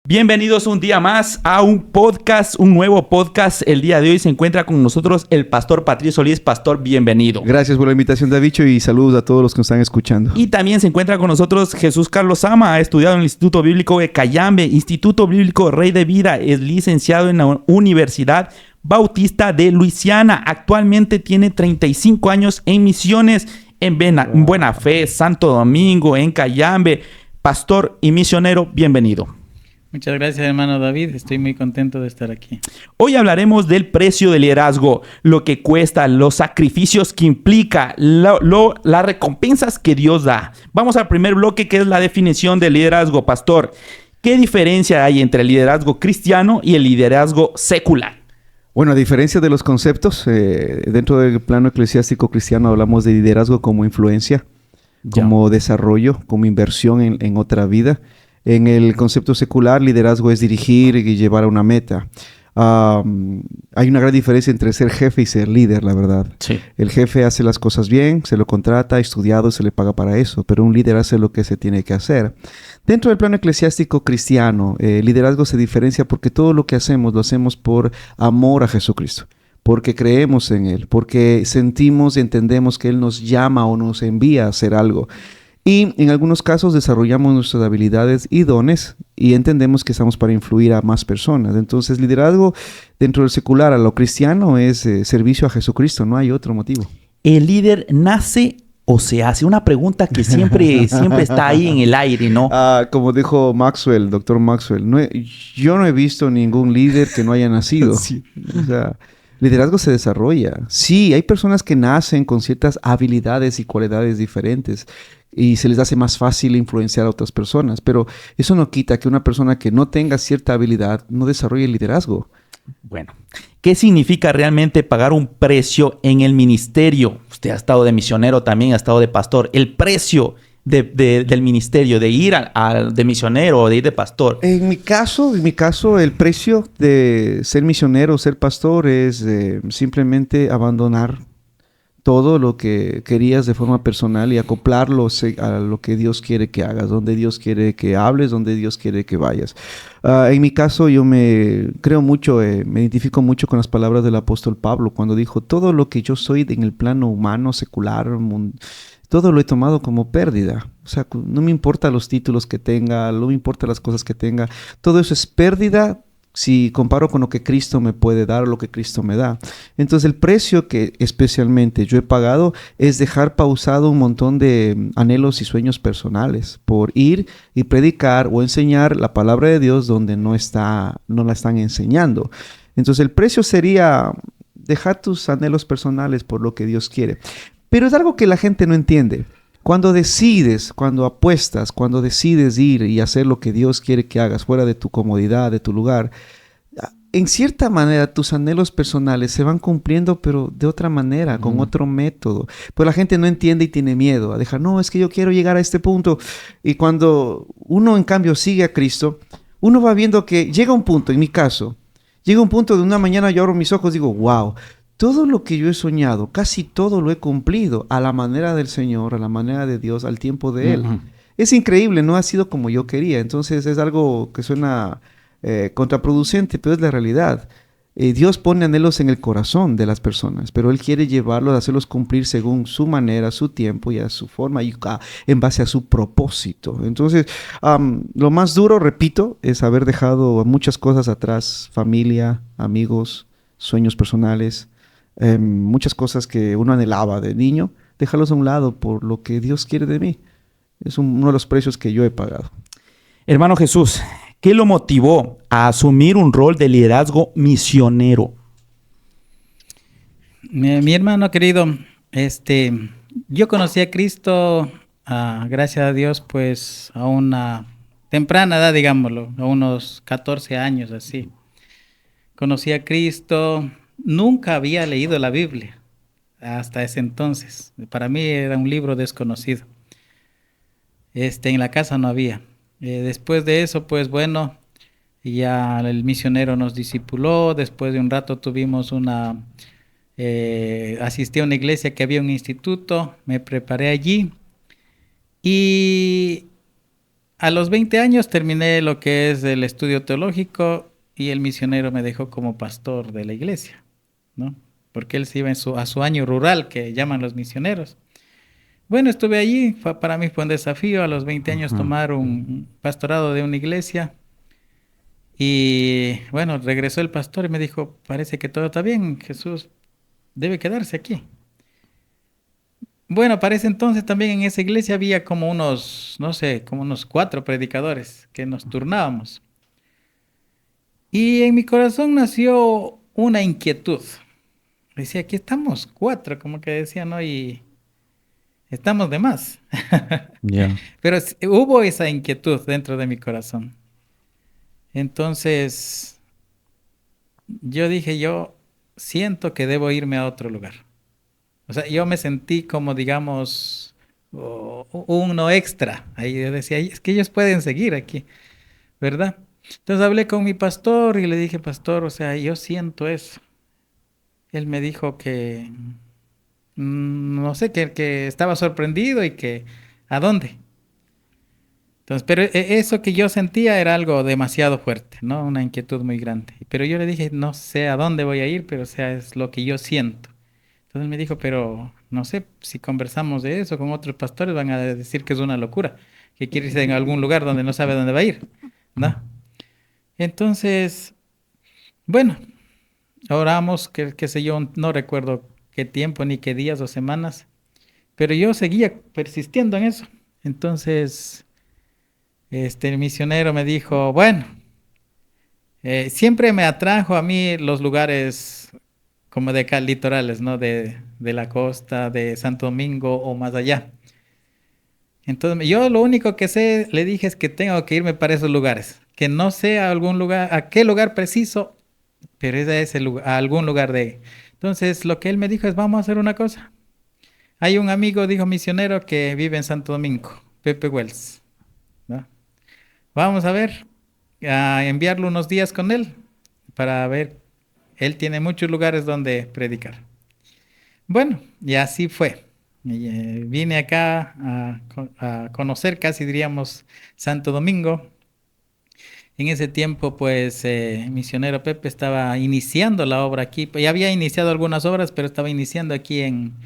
Bienvenidos un día más a un nuevo podcast. El día de hoy se encuentra con nosotros el pastor Patricio Solís. Pastor, bienvenido. Gracias por la invitación, Davicho, y saludos a todos los que nos están escuchando. Y también se encuentra con nosotros Jesús Carlos Sama. Ha estudiado en el Instituto Bíblico de Cayambe, Instituto Bíblico Rey de Vida. Es licenciado en la Universidad Bautista de Luisiana. Actualmente tiene 35 años en misiones en Buena Fe, Santo Domingo, en Cayambe. Pastor y misionero, bienvenido. Muchas gracias, hermano David. Estoy muy contento de estar aquí. Hoy hablaremos del precio del liderazgo, lo que cuesta, los sacrificios que implica, las recompensas que Dios da. Vamos al primer bloque, que es la definición del liderazgo. Pastor, ¿qué diferencia hay entre el liderazgo cristiano y el liderazgo secular? Bueno, a diferencia de los conceptos, dentro del plano eclesiástico cristiano hablamos de liderazgo como influencia, como desarrollo, como inversión en otra vida. En el concepto secular, liderazgo es dirigir y llevar a una meta. Hay una gran diferencia entre ser jefe y ser líder, la verdad. Sí. El jefe hace las cosas bien, se lo contrata, ha estudiado, se le paga para eso, pero un líder hace lo que se tiene que hacer. Dentro del plano eclesiástico cristiano, el liderazgo se diferencia porque todo lo que hacemos, lo hacemos por amor a Jesucristo. Porque creemos en Él, porque sentimos y entendemos que Él nos llama o nos envía a hacer algo. Y en algunos casos desarrollamos nuestras habilidades y dones y entendemos que estamos para influir a más personas. Entonces, liderazgo dentro del secular a lo cristiano es servicio a Jesucristo, no hay otro motivo. ¿El líder nace o se hace? Una pregunta que siempre está ahí en el aire, ¿no? Como dijo Maxwell, doctor Maxwell, yo no he visto ningún líder que no haya nacido. Sí. O sea, liderazgo se desarrolla. Sí, hay personas que nacen con ciertas habilidades y cualidades diferentes y se les hace más fácil influenciar a otras personas, pero eso no quita que una persona que no tenga cierta habilidad no desarrolle liderazgo. Bueno, ¿qué significa realmente pagar un precio en el ministerio? Usted ha estado de misionero, también ha estado de pastor. El precio del ministerio, de ir de misionero o de ir de pastor. En mi caso, el precio de ser misionero, ser pastor, es simplemente abandonar todo lo que querías de forma personal y acoplarlo a lo que Dios quiere que hagas, donde Dios quiere que hables, donde Dios quiere que vayas. En mi caso, yo me identifico mucho con las palabras del apóstol Pablo, cuando dijo, todo lo que yo soy en el plano humano, secular, todo lo he tomado como pérdida. O sea, no me importa los títulos que tenga, no me importa las cosas que tenga, todo eso es pérdida si comparo con lo que Cristo me puede dar o lo que Cristo me da. Entonces el precio que especialmente yo he pagado es dejar pausado un montón de anhelos y sueños personales por ir y predicar o enseñar la palabra de Dios donde no la están enseñando. Entonces el precio sería dejar tus anhelos personales por lo que Dios quiere. Pero es algo que la gente no entiende. Cuando apuestas, cuando decides ir y hacer lo que Dios quiere que hagas fuera de tu comodidad, de tu lugar, en cierta manera tus anhelos personales se van cumpliendo, pero de otra manera, con otro método. Pues la gente no entiende y tiene miedo a dejar, no, es que yo quiero llegar a este punto. Y cuando uno en cambio sigue a Cristo, uno va viendo que llega un punto, en mi caso, llega un punto de una mañana yo abro mis ojos y digo, wow, todo lo que yo he soñado, casi todo lo he cumplido a la manera del Señor, a la manera de Dios, al tiempo de Él. Es increíble, no ha sido como yo quería. Entonces es algo que suena contraproducente, pero es la realidad. Dios pone anhelos en el corazón de las personas, pero Él quiere llevarlos, hacerlos cumplir según su manera, su tiempo y a su forma y en base a su propósito. Entonces, lo más duro, repito, es haber dejado muchas cosas atrás, familia, amigos, sueños personales, muchas cosas que uno anhelaba de niño, dejarlos a un lado por lo que Dios quiere de mí. Es uno de los precios que yo he pagado. Hermano Jesús, ¿qué lo motivó a asumir un rol de liderazgo misionero? Mi hermano querido, yo conocí a Cristo, gracias a Dios, pues a una temprana edad, digámoslo, a unos 14 años así. Conocí a Cristo. Nunca había leído la Biblia hasta ese entonces. Para mí era un libro desconocido. En la casa no había. Después de eso, pues bueno, ya el misionero nos discipuló. Después de un rato tuvimos asistí a una iglesia que había un instituto. Me preparé allí y a los 20 años terminé lo que es el estudio teológico y el misionero me dejó como pastor de la iglesia, ¿no? Porque él se iba a su año rural, que llaman los misioneros. Bueno, estuve allí, para mí fue un desafío a los 20 años tomar un pastorado de una iglesia. Y bueno, regresó el pastor y me dijo, parece que todo está bien, Jesús debe quedarse aquí. Bueno, para ese entonces también en esa iglesia había como unos, no sé, como unos 4 predicadores que nos turnábamos. Y en mi corazón nació una inquietud. Decía, aquí estamos 4, como que decía, ¿no? Y estamos de más. Ya. Pero hubo esa inquietud dentro de mi corazón. Entonces, yo dije, yo siento que debo irme a otro lugar. O sea, yo me sentí como, digamos, uno extra. Ahí yo decía, es que ellos pueden seguir aquí, ¿verdad? Entonces hablé con mi pastor y le dije, pastor, o sea, yo siento eso. Él me dijo que, no sé, que estaba sorprendido y que, ¿a dónde? Entonces, pero eso que yo sentía era algo demasiado fuerte, ¿no? Una inquietud muy grande. Pero yo le dije, no sé a dónde voy a ir, pero o sea, es lo que yo siento. Entonces me dijo, pero no sé, si conversamos de eso con otros pastores van a decir que es una locura, que quiere irse en algún lugar donde no sabe dónde va a ir, ¿no? Entonces, bueno, oramos, qué sé yo, no recuerdo qué tiempo, ni qué días o semanas, pero yo seguía persistiendo en eso. Entonces, el misionero me dijo, bueno, siempre me atrajo a mí los lugares como de acá, litorales, ¿no? De la costa, de Santo Domingo o más allá. Entonces, yo lo único que sé, le dije, es que tengo que irme para esos lugares. Que no sé a algún lugar, a qué lugar preciso, pero es a ese lugar, a algún lugar de... Entonces, lo que él me dijo es, vamos a hacer una cosa. Hay un amigo, dijo misionero, que vive en Santo Domingo, Pepe Wells, ¿no? Vamos a ver, a enviarlo unos días con él para ver. Él tiene muchos lugares donde predicar. Bueno, y así fue. Vine acá a conocer, casi diríamos, Santo Domingo. En ese tiempo, pues, misionero Pepe estaba iniciando la obra aquí. Ya había iniciado algunas obras, pero estaba iniciando aquí en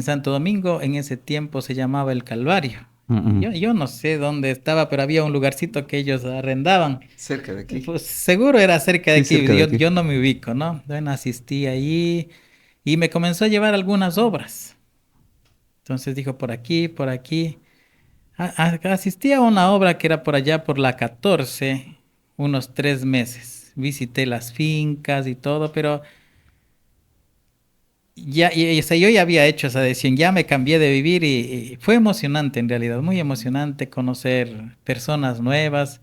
Santo Domingo. En ese tiempo se llamaba El Calvario. Yo no sé dónde estaba, pero había un lugarcito que ellos arrendaban. Cerca de aquí. Pues seguro era cerca de Sí, aquí. cerca de aquí. Yo no me ubico, ¿no? Bueno, asistí allí y me comenzó a llevar algunas obras. Entonces dijo, por aquí, por aquí. Asistí a una obra que era por allá por la 14, unos 3 meses. Visité las fincas y todo, pero ya, o sea, yo ya había hecho esa decisión, ya me cambié de vivir y fue emocionante en realidad, muy emocionante conocer personas nuevas.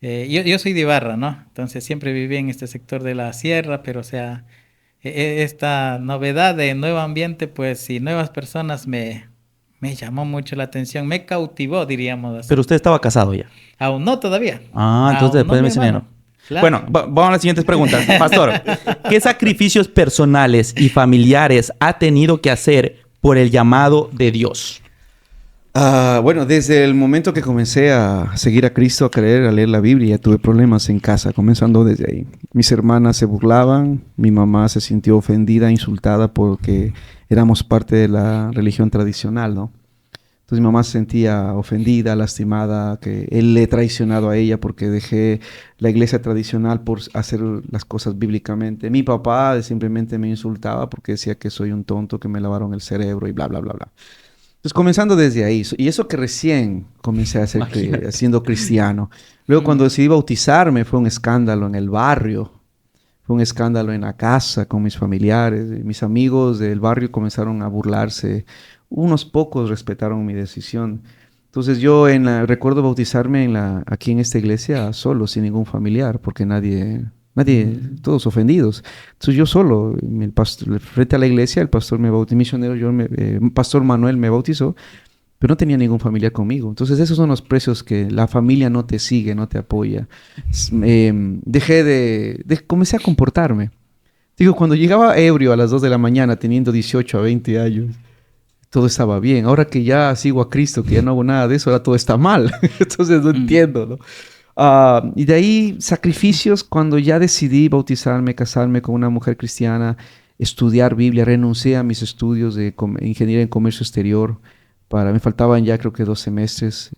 Yo soy de Ibarra, ¿no? Entonces siempre viví en este sector de la sierra, pero o sea, esta novedad de nuevo ambiente, pues, y nuevas personas me llamó mucho la atención, me cautivó, diríamos así. Pero usted estaba casado ya. Aún no todavía. Entonces después de mi misionero. hermano. Claro. Bueno, vamos a las siguientes preguntas. Pastor, ¿qué sacrificios personales y familiares ha tenido que hacer por el llamado de Dios? Bueno, desde el momento que comencé a seguir a Cristo, a creer, a leer la Biblia, tuve problemas en casa, comenzando desde ahí. Mis hermanas se burlaban, mi mamá se sintió ofendida, insultada porque éramos parte de la religión tradicional, ¿no? Entonces mi mamá se sentía ofendida, lastimada, que él le he traicionado a ella porque dejé la iglesia tradicional por hacer las cosas bíblicamente. Mi papá simplemente me insultaba porque decía que soy un tonto, que me lavaron el cerebro y bla, bla, bla, bla. Entonces, comenzando desde ahí, y eso que recién comencé a hacer siendo cristiano. Luego, cuando decidí bautizarme, fue un escándalo en el barrio, fue un escándalo en la casa con mis familiares. Mis amigos del barrio comenzaron a burlarse. Unos pocos respetaron mi decisión. Entonces, yo recuerdo bautizarme aquí en esta iglesia solo, sin ningún familiar, porque nadie, todos ofendidos. Entonces yo solo, frente a la iglesia, el pastor me bautizó, misionero, Pastor Manuel me bautizó, pero no tenía ningún familiar conmigo. Entonces esos son los precios que la familia no te sigue, no te apoya. Comencé a comportarme. Digo, cuando llegaba ebrio a las 2 de la mañana, teniendo 18 a 20 años, todo estaba bien. Ahora que ya sigo a Cristo, que ya no hago nada de eso, ahora todo está mal. Entonces no entiendo, ¿no? Y de ahí sacrificios cuando ya decidí bautizarme, casarme con una mujer cristiana, estudiar Biblia, renuncié a mis estudios de ingeniería en comercio exterior. Me faltaban ya creo que 2 semestres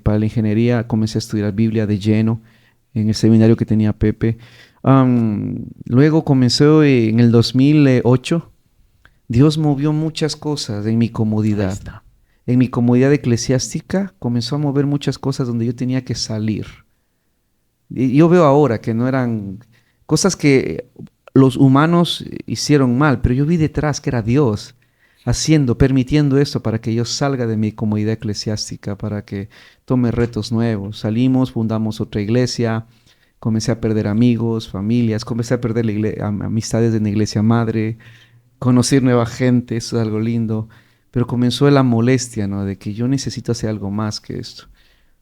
para la ingeniería. Comencé a estudiar Biblia de lleno en el seminario que tenía Pepe. Luego comenzó en el 2008. Dios movió muchas cosas en mi comodidad. En mi comodidad eclesiástica comenzó a mover muchas cosas donde yo tenía que salir. Y yo veo ahora que no eran cosas que los humanos hicieron mal, pero yo vi detrás que era Dios haciendo, permitiendo esto para que yo salga de mi comodidad eclesiástica, para que tome retos nuevos. Salimos, fundamos otra iglesia, comencé a perder amigos, familias, comencé a perder amistades en la iglesia madre, conocer nueva gente, eso es algo lindo, pero comenzó la molestia, ¿no? De que yo necesito hacer algo más que esto.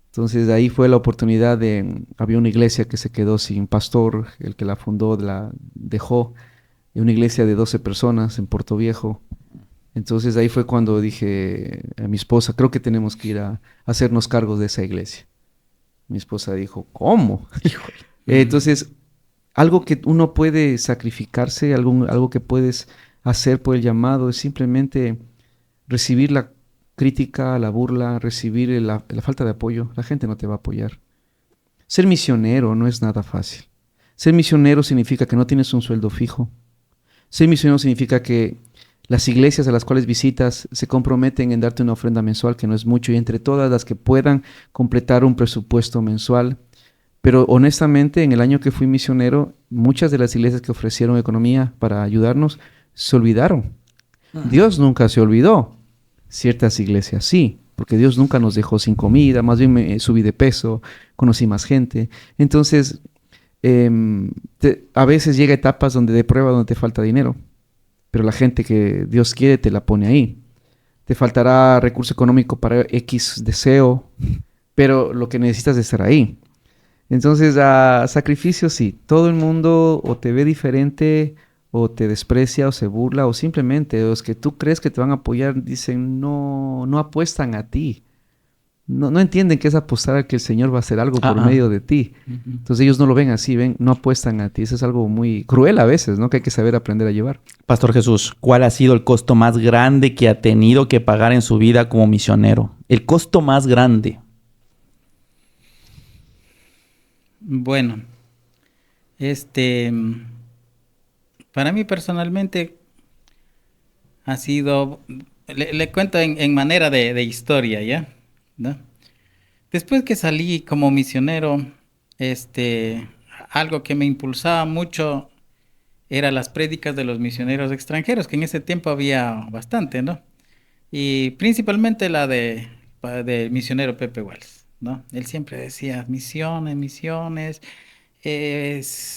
Entonces ahí fue la oportunidad había una iglesia que se quedó sin pastor, el que la fundó la dejó, y una iglesia de 12 personas en Puerto Viejo. Entonces ahí fue cuando dije a mi esposa, creo que tenemos que ir a hacernos cargos de esa iglesia. Mi esposa dijo, ¿cómo? Entonces, algo que uno puede sacrificarse, algo que puedes hacer por el llamado, es simplemente recibir la crítica, la burla, recibir la falta de apoyo. La gente no te va a apoyar. Ser misionero no es nada fácil. Ser misionero significa que no tienes un sueldo fijo. Ser misionero significa que las iglesias a las cuales visitas se comprometen en darte una ofrenda mensual, que no es mucho, y entre todas las que puedan completar un presupuesto mensual. Pero honestamente, en el año que fui misionero, muchas de las iglesias que ofrecieron economía para ayudarnos se olvidaron. Dios nunca se olvidó. Ciertas iglesias sí, porque Dios nunca nos dejó sin comida, más bien me subí de peso, conocí más gente. Entonces, a veces llega etapas donde de prueba donde te falta dinero, pero la gente que Dios quiere te la pone ahí. Te faltará recurso económico para X deseo, pero lo que necesitas es estar ahí. Entonces, sacrificio sí. Todo el mundo o te ve diferente, o te desprecia, o se burla, o simplemente los que tú crees que te van a apoyar dicen no apuestan a ti. No entienden que es apostar a que el Señor va a hacer algo por medio de ti. Entonces ellos no lo ven así, no apuestan a ti. Eso es algo muy cruel a veces, ¿no? Que hay que saber aprender a llevar. Pastor Jesús, ¿cuál ha sido el costo más grande que ha tenido que pagar en su vida como misionero? El costo más grande. Bueno, para mí personalmente ha sido, le cuento en manera de historia, ¿ya? ¿No? Después que salí como misionero, algo que me impulsaba mucho era las prédicas de los misioneros extranjeros, que en ese tiempo había bastante, ¿no? Y principalmente la de misionero Pepe Wells, ¿no? Él siempre decía, misiones, misiones,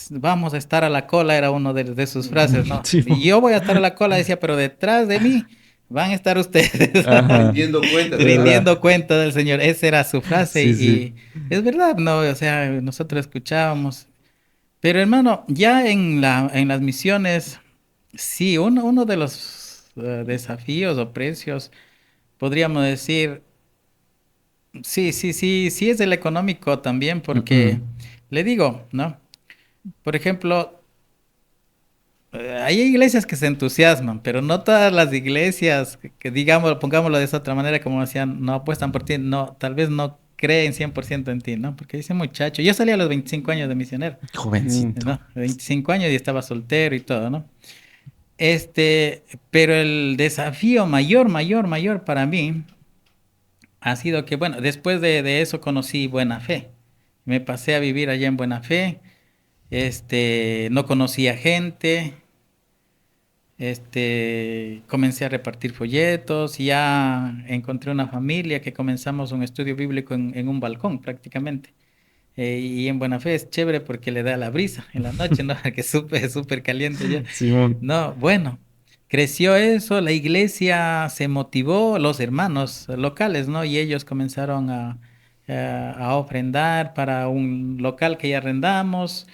vamos a estar a la cola, era una de sus frases, ¿no? Sí. Y yo voy a estar a la cola, decía, pero detrás de mí van a estar ustedes Rindiendo cuentas. rindiendo cuenta del Señor. Esa era su frase Sí. y es verdad, ¿no? O sea, nosotros escuchábamos. Pero hermano, ya en las misiones, sí, uno de los desafíos o precios, podríamos decir, sí es el económico también, porque le digo, ¿no? Por ejemplo, hay iglesias que se entusiasman, pero no todas las iglesias que digamos, pongámoslo de esa otra manera, como decían, no apuestan por ti, no, tal vez no creen 100% en ti, ¿no? Porque ese muchacho, yo salí a los 25 años de misionero, Jovencito. ¿no? 25 años y estaba soltero y todo, ¿no? Pero el desafío mayor para mí ha sido que, bueno, después de eso conocí Buena Fe. Me pasé a vivir allá en Buena Fe. No conocía gente. Comencé a repartir folletos y ya encontré una familia que comenzamos un estudio bíblico en un balcón prácticamente. Y en Buena Fe es chévere porque le da la brisa en la noche, ¿no? Que es súper caliente ya. Simón. No, bueno, creció eso, la iglesia se motivó, los hermanos locales, ¿no? Y ellos comenzaron a ofrendar para un local que ya arrendamos.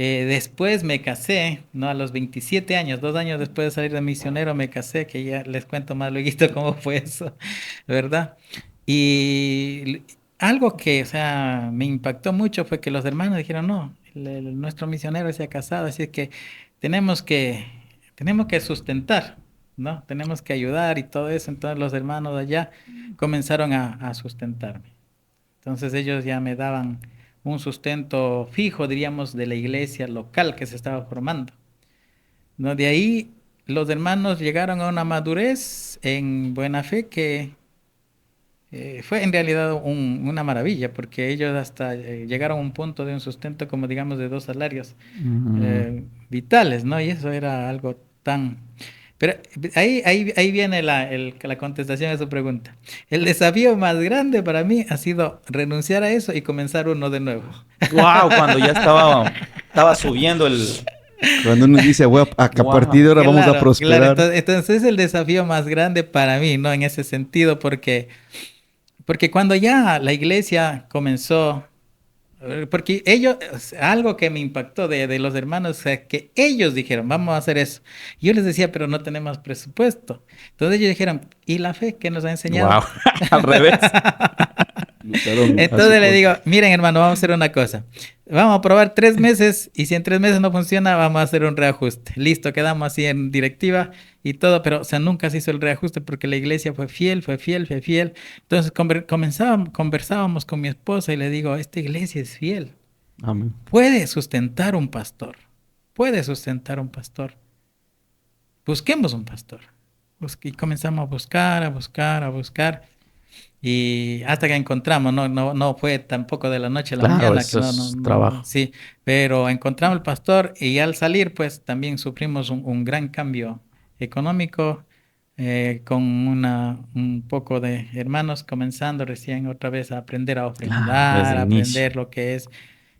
Después me casé, ¿no? A los 27 años, 2 años después de salir de misionero, me casé, que ya les cuento más luego cómo fue eso, ¿verdad? Y algo que, o sea, me impactó mucho fue que los hermanos dijeron, no, nuestro misionero se ha casado, así que tenemos que, tenemos que sustentar, ¿no? Tenemos que ayudar y todo eso. Entonces los hermanos de allá comenzaron a sustentarme. Entonces ellos ya me daban un sustento fijo, diríamos, de la iglesia local que se estaba formando, ¿no? De ahí los hermanos llegaron a una madurez en buena fe que fue en realidad una maravilla, porque ellos hasta llegaron a un punto de un sustento como digamos de 2 salarios vitales, ¿no? Y eso era algo tan... Pero ahí viene la contestación a su pregunta. El desafío más grande para mí ha sido renunciar a eso y comenzar uno de nuevo. Wow, cuando ya estaba subiendo el... Cuando uno dice, a partir de ahora vamos a prosperar. Claro, entonces es el desafío más grande para mí, ¿no? En ese sentido, porque cuando ya la iglesia comenzó, porque ellos, algo que me impactó de los hermanos, o sea, que ellos dijeron, vamos a hacer eso. Yo les decía, pero no tenemos presupuesto. Entonces ellos dijeron, ¿y la fe que nos ha enseñado? Wow, al revés. Entonces le digo, miren hermano, vamos a hacer una cosa. Vamos a probar 3 meses y si en 3 meses no funciona, vamos a hacer un reajuste. Listo, quedamos así en directiva y todo, pero o sea, nunca se hizo el reajuste porque la iglesia fue fiel. Entonces conversábamos con mi esposa y le digo, esta iglesia es fiel. Amén. Puede sustentar un pastor. Busquemos un pastor. Y comenzamos a buscar. Y hasta que encontramos, no fue tampoco de la noche a la mañana. Eso es trabajo. Sí, pero encontramos el pastor y al salir, pues también sufrimos un gran cambio económico con un poco de hermanos comenzando recién otra vez a aprender a ofrendar, a aprender lo que es.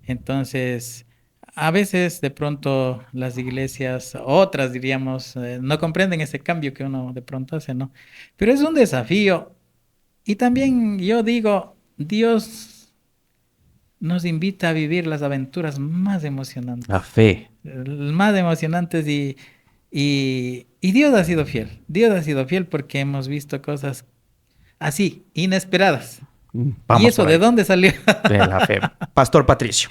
Entonces, a veces de pronto las iglesias, otras diríamos, no comprenden ese cambio que uno de pronto hace, ¿no? Pero es un desafío. Y también yo digo, Dios nos invita a vivir las aventuras más emocionantes. La fe. Más emocionantes y Dios ha sido fiel. Dios ha sido fiel porque hemos visto cosas así, inesperadas. Vamos ¿Y eso de dónde salió? De la fe. Pastor Patricio,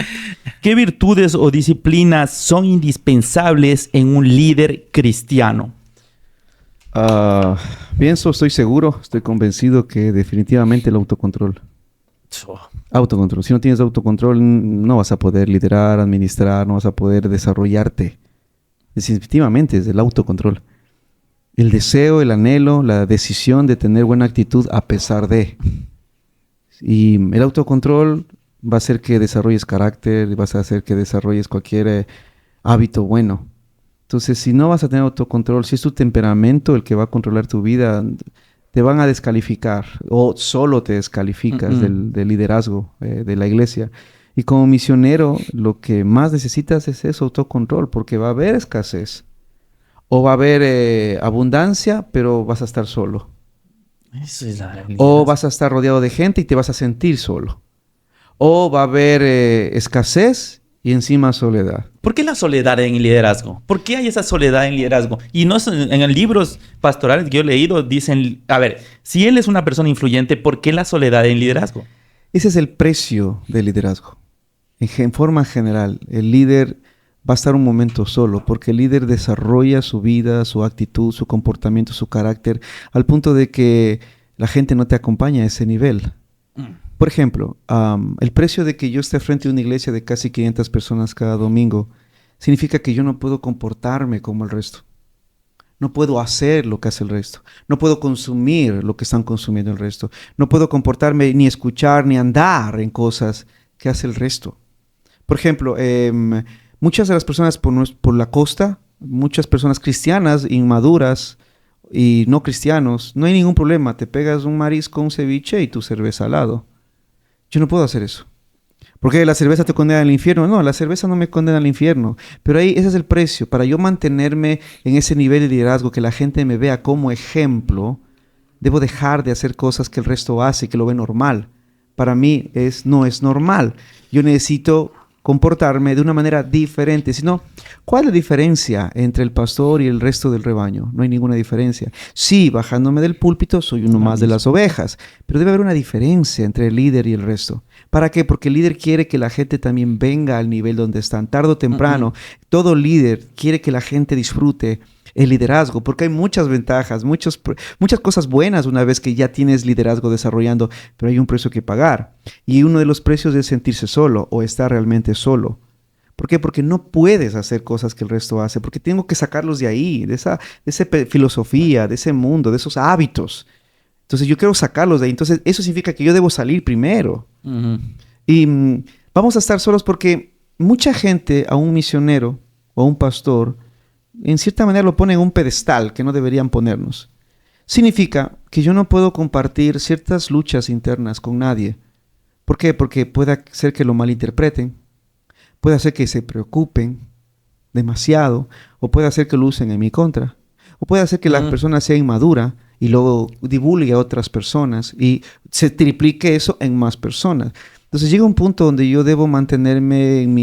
¿qué virtudes o disciplinas son indispensables en un líder cristiano? Estoy seguro, estoy convencido que definitivamente el autocontrol. Autocontrol. Si no tienes autocontrol, no vas a poder liderar, administrar, no vas a poder desarrollarte. Definitivamente es el autocontrol. El deseo, el anhelo, la decisión de tener buena actitud a pesar de. Y el autocontrol va a hacer que desarrolles carácter, vas a hacer que desarrolles cualquier hábito bueno. Entonces, si no vas a tener autocontrol, si es tu temperamento el que va a controlar tu vida, te van a descalificar o solo te descalificas del liderazgo de la iglesia. Y como misionero, lo que más necesitas es eso, autocontrol, porque va a haber escasez. O va a haber abundancia, pero vas a estar solo. Eso es la realidad. O vas a estar rodeado de gente y te vas a sentir solo. O va a haber escasez y encima soledad. ¿Por qué la soledad en el liderazgo? ¿Por qué hay esa soledad en el liderazgo? Y no en los libros pastorales que yo he leído dicen, a ver, si él es una persona influyente, ¿por qué la soledad en el liderazgo? Ese es el precio del liderazgo. En forma general, el líder va a estar un momento solo, porque el líder desarrolla su vida, su actitud, su comportamiento, su carácter, al punto de que la gente no te acompaña a ese nivel. Por ejemplo, el precio de que yo esté frente a una iglesia de casi 500 personas cada domingo significa que yo no puedo comportarme como el resto. No puedo hacer lo que hace el resto. No puedo consumir lo que están consumiendo el resto. No puedo comportarme, ni escuchar, ni andar en cosas que hace el resto. Por ejemplo, muchas de las personas por la costa, muchas personas cristianas, inmaduras y no cristianos, no hay ningún problema. Te pegas un marisco, un ceviche y tu cerveza al lado. Yo no puedo hacer eso. ¿Por qué la cerveza te condena al infierno? No, la cerveza no me condena al infierno. Pero ahí ese es el precio. Para yo mantenerme en ese nivel de liderazgo, que la gente me vea como ejemplo, debo dejar de hacer cosas que el resto hace, que lo ve normal. Para mí no es normal. Yo necesito comportarme de una manera diferente. Sino, ¿cuál es la diferencia entre el pastor y el resto del rebaño? No hay ninguna diferencia. Sí, bajándome del púlpito soy uno más de las ovejas, pero debe haber una diferencia entre el líder y el resto. ¿Para qué? Porque el líder quiere que la gente también venga al nivel donde están. Tarde o temprano, todo líder quiere que la gente disfrute el liderazgo, porque hay muchas ventajas, muchas cosas buenas una vez que ya tienes liderazgo desarrollando, pero hay un precio que pagar. Y uno de los precios es sentirse solo o estar realmente solo. ¿Por qué? Porque no puedes hacer cosas que el resto hace, porque tengo que sacarlos de ahí, de esa filosofía, de ese mundo, de esos hábitos. Entonces yo quiero sacarlos de ahí. Entonces eso significa que yo debo salir primero. Y vamos a estar solos porque mucha gente a un misionero o a un pastor en cierta manera lo pone en un pedestal que no deberían ponernos. Significa que yo no puedo compartir ciertas luchas internas con nadie. ¿Por qué? Porque puede ser que lo malinterpreten, puede hacer que se preocupen demasiado, o puede hacer que lo usen en mi contra, o puede hacer que la persona sea inmadura y luego divulgue a otras personas y se triplique eso en más personas. Entonces llega un punto donde yo debo mantenerme en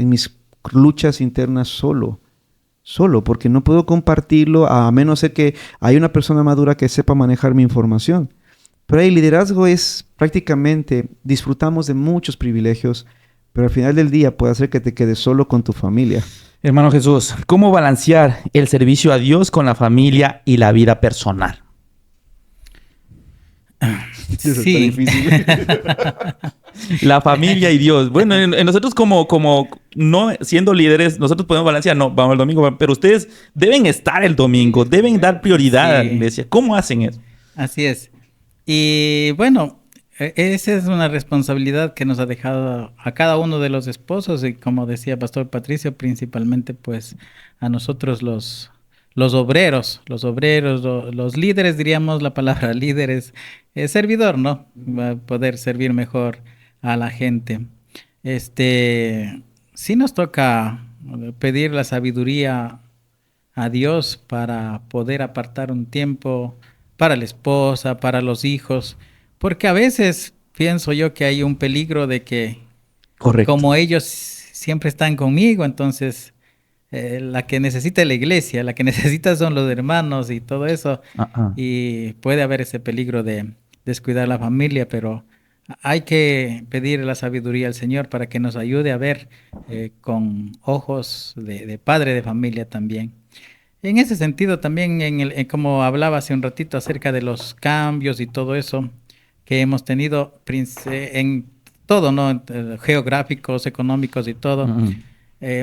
mis luchas internas solo, porque no puedo compartirlo a menos de que hay una persona madura que sepa manejar mi información. Pero el liderazgo es prácticamente, disfrutamos de muchos privilegios, pero al final del día puede hacer que te quedes solo con tu familia. Hermano Jesús, ¿cómo balancear el servicio a Dios con la familia y la vida personal? Eso Sí. está difícil. La familia y Dios. Bueno, en nosotros como no siendo líderes, nosotros podemos balancear. No, vamos el domingo, pero ustedes deben estar el domingo, deben dar prioridad a la iglesia. ¿Cómo hacen eso? Así es. Y bueno, esa es una responsabilidad que nos ha dejado a cada uno de los esposos y como decía Pastor Patricio, principalmente pues a nosotros los obreros, los líderes, diríamos la palabra líderes, servidor, ¿no? Va a poder servir mejor a la gente. Sí nos toca pedir la sabiduría a Dios para poder apartar un tiempo para la esposa, para los hijos, porque a veces pienso yo que hay un peligro de que Correcto. como ellos siempre están conmigo, entonces la que necesita es la iglesia, la que necesita son los hermanos y todo eso, y puede haber ese peligro de descuidar la familia, pero hay que pedir la sabiduría al Señor para que nos ayude a ver con ojos de padre de familia también. En ese sentido también, como hablaba hace un ratito acerca de los cambios y todo eso que hemos tenido en todo, ¿no? Geográficos, económicos y todo.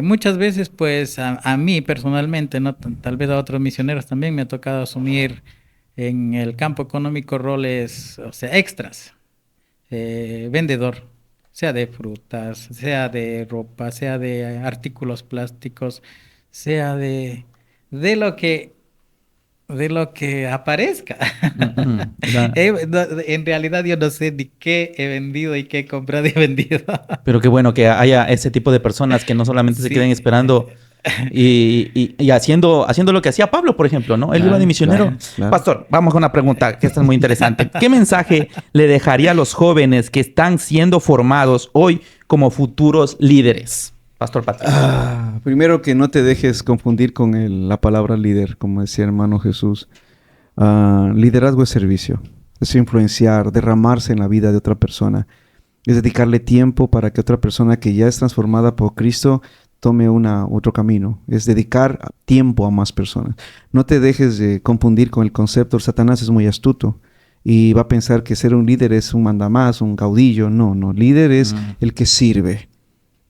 Muchas veces, pues, a mí personalmente, ¿no? Tal vez a otros misioneros también me ha tocado asumir en el campo económico roles, o sea, extras. Vendedor, sea de frutas, sea de ropa, sea de artículos plásticos, sea de lo que aparezca. En realidad yo no sé ni qué he vendido y qué he comprado y he vendido. Pero qué bueno que haya ese tipo de personas que no solamente se queden esperando y haciendo lo que hacía Pablo, por ejemplo, ¿no? Él iba de misionero. Claro. Pastor, vamos con una pregunta que esta es muy interesante. ¿Qué mensaje le dejaría a los jóvenes que están siendo formados hoy como futuros líderes? Pastor Patricio. Primero que no te dejes confundir con la palabra líder, como decía hermano Jesús. Liderazgo es servicio, es influenciar, derramarse en la vida de otra persona. Es dedicarle tiempo para que otra persona que ya es transformada por Cristo tome otro camino. Es dedicar tiempo a más personas. No te dejes de confundir con el concepto. Satanás es muy astuto y va a pensar que ser un líder es un mandamás, un caudillo. No. Líder es el que sirve.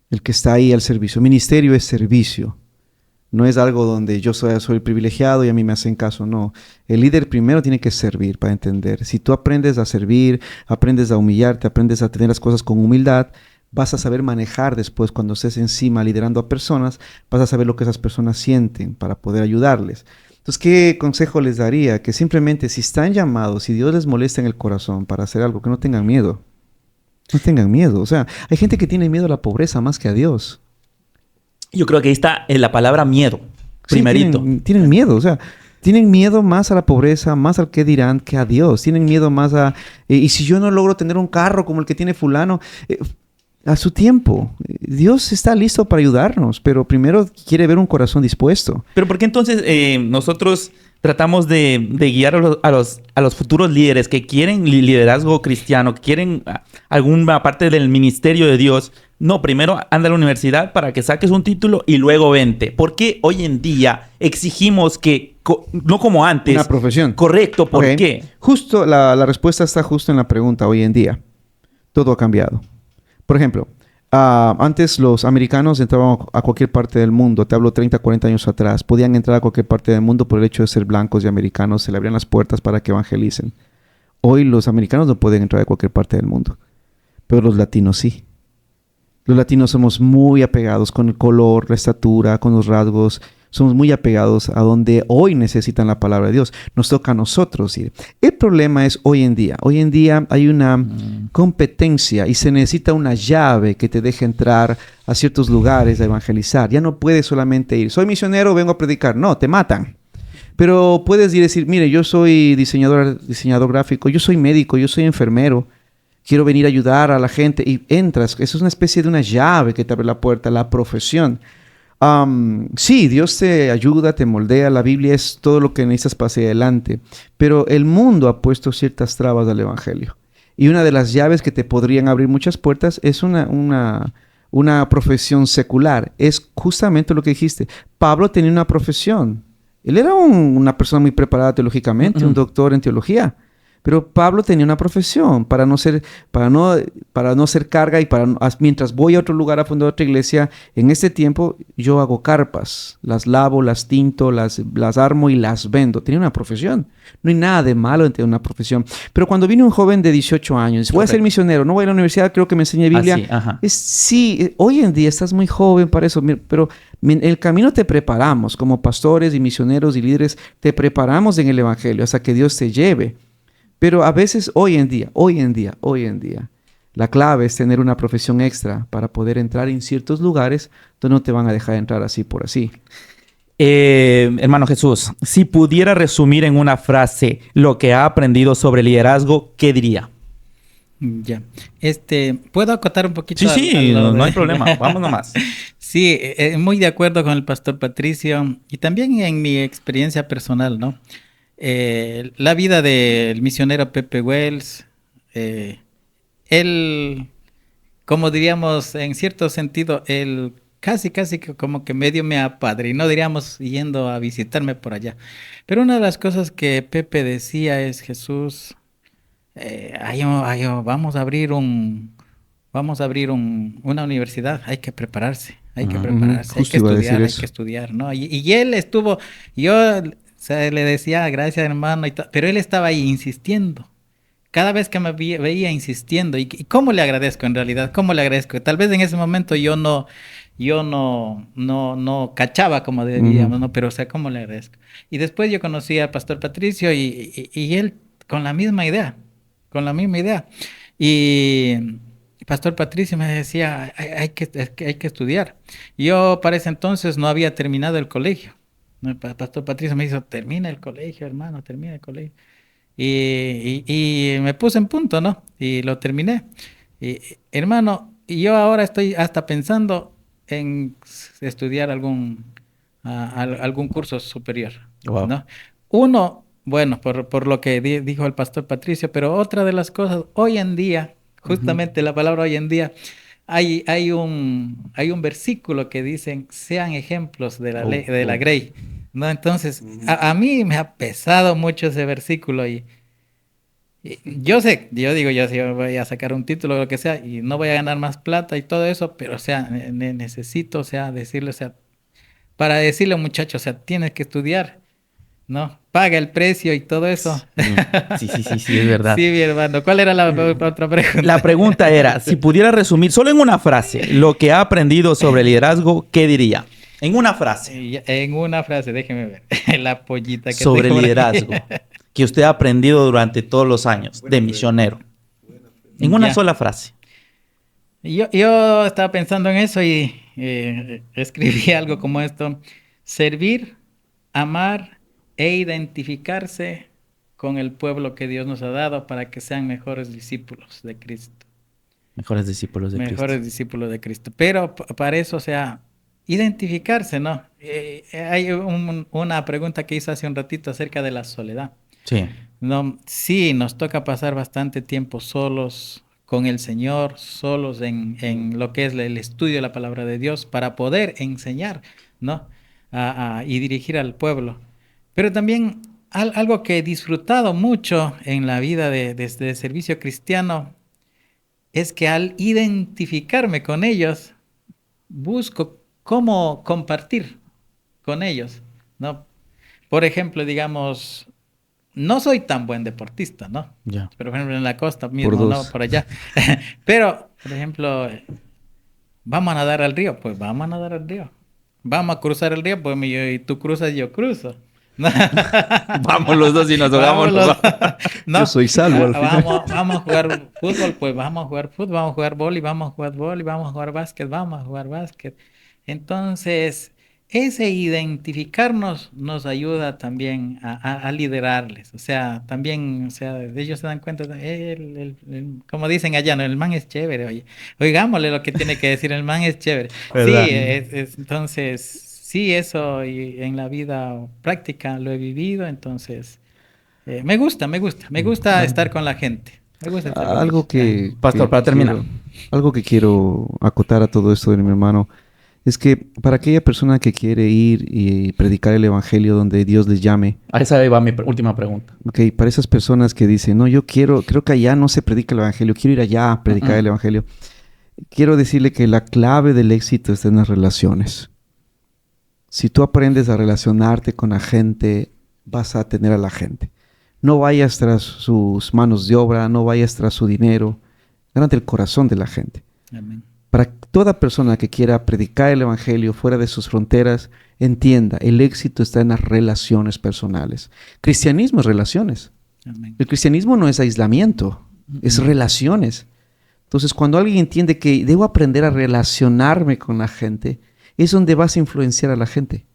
El que está ahí al servicio. Ministerio es servicio. No es algo donde yo soy privilegiado y a mí me hacen caso. No. El líder primero tiene que servir para entender. Si tú aprendes a servir, aprendes a humillarte, aprendes a tener las cosas con humildad, vas a saber manejar después cuando estés encima liderando a personas, vas a saber lo que esas personas sienten para poder ayudarles. Entonces, ¿qué consejo les daría? Que simplemente si están llamados, si Dios les molesta en el corazón para hacer algo, que no tengan miedo. No tengan miedo. O sea, hay gente que tiene miedo a la pobreza más que a Dios. Yo creo que ahí está la palabra miedo, primerito. Sí, tienen miedo, o sea, tienen miedo más a la pobreza, más al qué dirán que a Dios. Tienen miedo más a... y si yo no logro tener un carro como el que tiene fulano... A su tiempo. Dios está listo para ayudarnos, pero primero quiere ver un corazón dispuesto. Pero ¿por qué entonces nosotros tratamos de guiar a los futuros líderes que quieren liderazgo cristiano, que quieren alguna parte del ministerio de Dios? No, primero anda a la universidad para que saques un título y luego vente. ¿Por qué hoy en día exigimos que, no como antes? Una profesión. Correcto, ¿por Ok. qué? Justo, la respuesta está justo en la pregunta hoy en día. Todo ha cambiado. Por ejemplo, antes los americanos entraban a cualquier parte del mundo. Te hablo 30, 40 años atrás. Podían entrar a cualquier parte del mundo por el hecho de ser blancos y americanos. Se le abrían las puertas para que evangelicen. Hoy los americanos no pueden entrar a cualquier parte del mundo. Pero los latinos sí. Los latinos somos muy apegados con el color, la estatura, con los rasgos. Somos muy apegados a donde hoy necesitan la palabra de Dios. Nos toca a nosotros ir. El problema es hoy en día. Hoy en día hay una competencia y se necesita una llave que te deje entrar a ciertos lugares a evangelizar. Ya no puedes solamente ir. Soy misionero, vengo a predicar. No, te matan. Pero puedes ir y decir, mire, yo soy diseñador gráfico, yo soy médico, yo soy enfermero. Quiero venir a ayudar a la gente y entras. Eso es una especie de una llave que te abre la puerta, la profesión. Sí, Dios te ayuda, te moldea. La Biblia es todo lo que necesitas para hacia adelante. Pero el mundo ha puesto ciertas trabas al Evangelio. Y una de las llaves que te podrían abrir muchas puertas es una profesión secular. Es justamente lo que dijiste. Pablo tenía una profesión. Él era una persona muy preparada teológicamente, un doctor en teología. Pero Pablo tenía una profesión para no ser carga y mientras voy a otro lugar a fundar otra iglesia, en este tiempo yo hago carpas, las lavo, las tinto, las armo y las vendo. Tenía una profesión. No hay nada de malo en tener una profesión. Pero cuando viene un joven de 18 años, dice, voy a ser misionero, no voy a la universidad, creo que me enseñe Biblia. Sí, hoy en día estás muy joven para eso, pero en el camino te preparamos como pastores y misioneros y líderes, te preparamos en el Evangelio hasta que Dios te lleve. Pero a veces hoy en día, la clave es tener una profesión extra para poder entrar en ciertos lugares donde no te van a dejar entrar así por así. Hermano Jesús, si pudiera resumir en una frase lo que ha aprendido sobre liderazgo, ¿qué diría? Ya. ¿Puedo acotar un poquito? Sí, no hay problema. Vamos nomás. Sí, muy de acuerdo con el pastor Patricio y también en mi experiencia personal, ¿no? La vida del misionero Pepe Wells, él, como diríamos, en cierto sentido, él casi que como que medio me apadrinó, diríamos, yendo a visitarme por allá. Pero una de las cosas que Pepe decía es, Jesús, vamos a abrir una universidad, hay que prepararse, hay que estudiar, ¿no? Y él estuvo, yo... O sea, le decía, gracias hermano, pero él estaba ahí insistiendo. Cada vez que me veía insistiendo. ¿Y cómo le agradezco en realidad? ¿Cómo le agradezco? Tal vez en ese momento yo no cachaba como debíamos, ¿no? Pero o sea, ¿cómo le agradezco? Y después yo conocí al pastor Patricio y él con la misma idea. Y el pastor Patricio me decía, hay que estudiar. Yo para ese entonces no había terminado el colegio. El pastor Patricio me dijo, termina el colegio, hermano, termina el colegio. Y me puse en punto, ¿no? Y lo terminé. Hermano, y yo ahora estoy hasta pensando en estudiar algún curso superior, Wow. ¿no? Uno, bueno, por lo que dijo el pastor Patricio, pero otra de las cosas, hoy en día, justamente la palabra hoy en día, hay un versículo que dicen, sean ejemplos de la ley, de la Grey, ¿no? Entonces, a mí me ha pesado mucho ese versículo y yo sé, yo voy a sacar un título o lo que sea y no voy a ganar más plata y todo eso, pero o sea, necesito, o sea, decirle, o sea, para decirle muchachos, o sea, tienes que estudiar, ¿no? Paga el precio y todo eso. Sí, es verdad. Sí, mi hermano. ¿Cuál era la otra pregunta? La pregunta era, si pudiera resumir solo en una frase lo que ha aprendido sobre liderazgo, ¿qué diría? En una frase. En una frase, déjeme ver. La pollita que sobre tengo liderazgo que usted ha aprendido durante todos los años de misionero. En una sola frase. Yo estaba pensando en eso y escribí algo como esto. Servir, amar e identificarse con el pueblo que Dios nos ha dado para que sean mejores discípulos de Cristo. Mejores discípulos de Cristo. Mejores discípulos de Cristo. Pero para eso, o sea, identificarse, ¿no? Hay una pregunta que hice hace un ratito acerca de la soledad. Sí. No, sí, nos toca pasar bastante tiempo solos con el Señor, solos en lo que es el estudio de la palabra de Dios para poder enseñar, ¿no? Y dirigir al pueblo. Pero también algo que he disfrutado mucho en la vida de servicio cristiano es que al identificarme con ellos, busco cómo compartir con ellos, ¿no? Por ejemplo, digamos, no soy tan buen deportista, ¿no? Ya. Pero, por ejemplo, en la costa mismo, ¿no? Por allá. Pero, por ejemplo, ¿vamos a nadar al río? Pues vamos a nadar al río. ¿Vamos a cruzar el río? Pues y tú cruzas y yo cruzo. Vamos los dos y nos ahogamos. No. Yo soy salvo al final. Vamos a jugar fútbol, pues vamos a jugar fútbol, vamos a jugar vóley, vamos a jugar vóley, vamos a jugar básquet, vamos a jugar básquet. Entonces, ese identificarnos nos ayuda también a liderarles. O sea, también, o sea, ellos se dan cuenta, como dicen allá, ¿no? El man es chévere, oye. Oigámosle lo que tiene que decir, el man es chévere. ¿Verdad? Sí, entonces... Sí, eso y en la vida práctica lo he vivido, entonces me gusta estar con la gente. Me gusta estar con Algo ellos. que... Pastor, para terminar. Algo que quiero acotar a todo esto de mi hermano es que para aquella persona que quiere ir y predicar el evangelio donde Dios les llame. A esa va mi última pregunta. Ok, para esas personas que dicen, no, creo que allá no se predica el evangelio, quiero ir allá a predicar el evangelio. Quiero decirle que la clave del éxito está en las relaciones. Si tú aprendes a relacionarte con la gente, vas a tener a la gente. No vayas tras sus manos de obra, no vayas tras su dinero. Gánate el corazón de la gente. Amén. Para toda persona que quiera predicar el evangelio fuera de sus fronteras, entienda, el éxito está en las relaciones personales. Cristianismo es relaciones. Amén. El cristianismo no es aislamiento, es relaciones. Entonces, cuando alguien entiende que debo aprender a relacionarme con la gente, es donde vas a influenciar a la gente.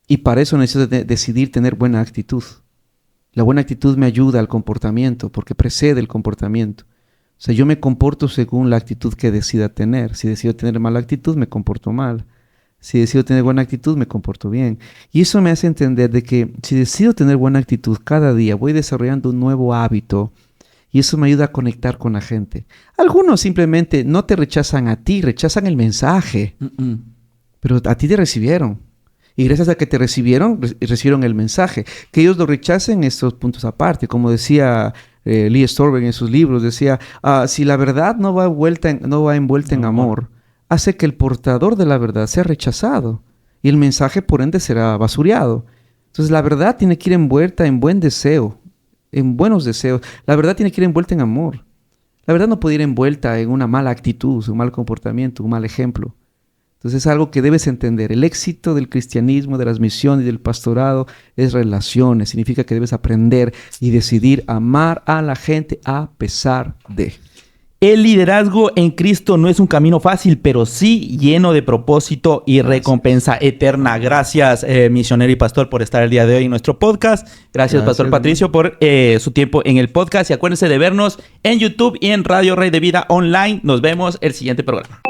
Y para eso necesito decidir tener buena actitud. La buena actitud me ayuda al comportamiento, porque precede el comportamiento. O sea, yo me comporto según la actitud que decida tener. Si decido tener mala actitud, me comporto mal. Si decido tener buena actitud, me comporto bien. Y eso me hace entender de que si decido tener buena actitud cada día, voy desarrollando un nuevo hábito. Y eso me ayuda a conectar con la gente. Algunos simplemente no te rechazan a ti, rechazan el mensaje. Pero a ti te recibieron. Y gracias a que te recibieron el mensaje. Que ellos lo rechacen, estos puntos aparte. Como decía Lee Strobel en sus libros, decía, si la verdad no va envuelta en amor, hace que el portador de la verdad sea rechazado. Y el mensaje, por ende, será basureado. Entonces, la verdad tiene que ir envuelta en buen deseo, en buenos deseos. La verdad tiene que ir envuelta en amor. La verdad no puede ir envuelta en una mala actitud, un mal comportamiento, un mal ejemplo. Entonces es algo que debes entender. El éxito del cristianismo, de las misiones y del pastorado es relaciones. Significa que debes aprender y decidir amar a la gente a pesar de. El liderazgo en Cristo no es un camino fácil, pero sí lleno de propósito y recompensa eterna. Gracias, misionero y pastor, por estar el día de hoy en nuestro podcast. Gracias, Pastor Patricio, por su tiempo en el podcast. Y acuérdense de vernos en YouTube y en Radio Rey de Vida Online. Nos vemos el siguiente programa.